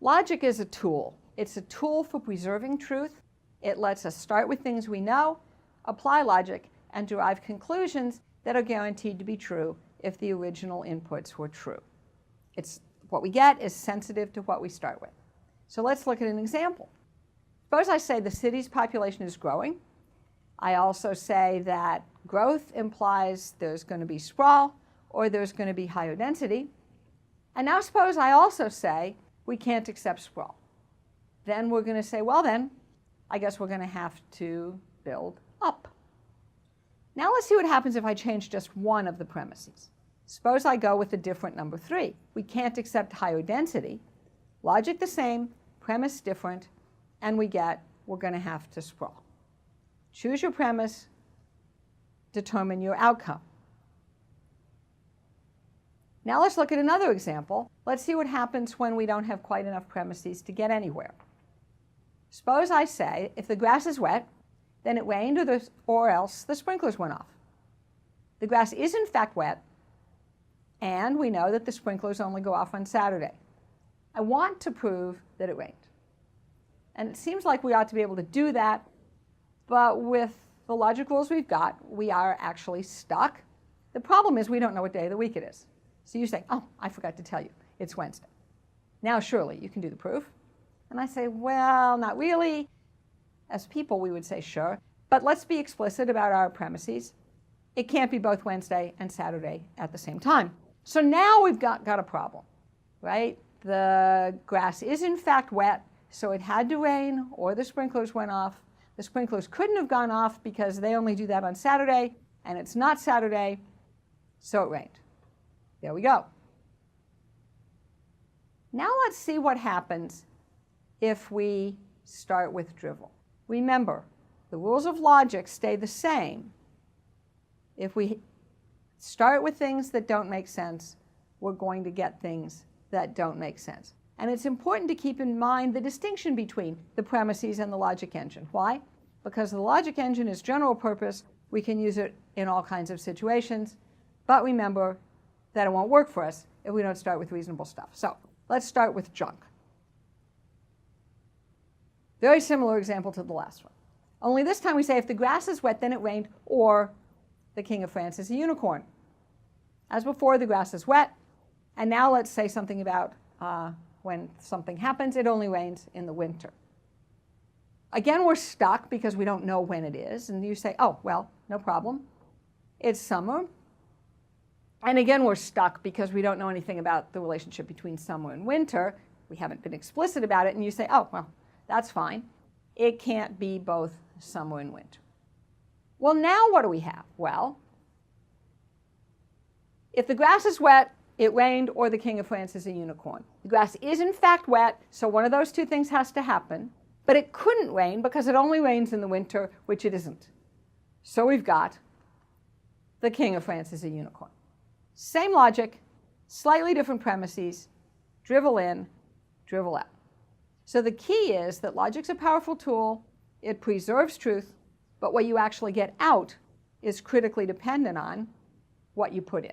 Logic is a tool. It's a tool for preserving truth. It lets us start with things we know, apply logic, and derive conclusions that are guaranteed to be true if the original inputs were true. What we get is sensitive to what we start with. So let's look at an example. Suppose I say the city's population is growing. I also say that growth implies there's going to be sprawl or there's going to be higher density. And now suppose I also say we can't accept sprawl. Then we're going to say, well then, I guess we're going to have to build up. Now let's see what happens if I change just one of the premises. Suppose I go with a different number 3. We can't accept higher density. Logic the same, premise different, and we get we're going to have to sprawl. Choose your premise, determine your outcome. Now let's look at another example. Let's see what happens when we don't have quite enough premises to get anywhere. Suppose I say if the grass is wet, then it rained or else the sprinklers went off. The grass is in fact wet, and we know that the sprinklers only go off on Saturday. I want to prove that it rained. And it seems like we ought to be able to do that, but with the logic rules we've got, we are actually stuck. The problem is we don't know what day of the week it is. So you say, oh, I forgot to tell you, it's Wednesday. Now surely you can do the proof. And I say, well, not really. As people, we would say, sure. But let's be explicit about our premises. It can't be both Wednesday and Saturday at the same time. So now we've got a problem, right? The grass is in fact wet, so it had to rain or the sprinklers went off. The sprinklers couldn't have gone off because they only do that on Saturday, and it's not Saturday, so it rained. There we go. Now let's see what happens if we start with drivel. Remember, the rules of logic stay the same. If we start with things that don't make sense, we're going to get things that don't make sense. And it's important to keep in mind the distinction between the premises and the logic engine. Why? Because the logic engine is general purpose. We can use it in all kinds of situations. But remember that it won't work for us if we don't start with reasonable stuff. So let's start with junk. Very similar example to the last one. Only this time we say if the grass is wet, then it rained, or the king of France is a unicorn. As before, the grass is wet. And now let's say something about when something happens, it only rains in the winter. Again, we're stuck because we don't know when it is. And you say, oh, well, no problem. It's summer. And again, we're stuck because we don't know anything about the relationship between summer and winter. We haven't been explicit about it. And you say, oh, well, that's fine. It can't be both summer and winter. Well, now what do we have? Well, if the grass is wet, it rained, or the king of France is a unicorn. The grass is in fact wet, so one of those two things has to happen. But it couldn't rain because it only rains in the winter, which it isn't. So we've got the king of France is a unicorn. Same logic, slightly different premises, drivel in, drivel out. So the key is that logic's a powerful tool. It preserves truth, but what you actually get out is critically dependent on what you put in.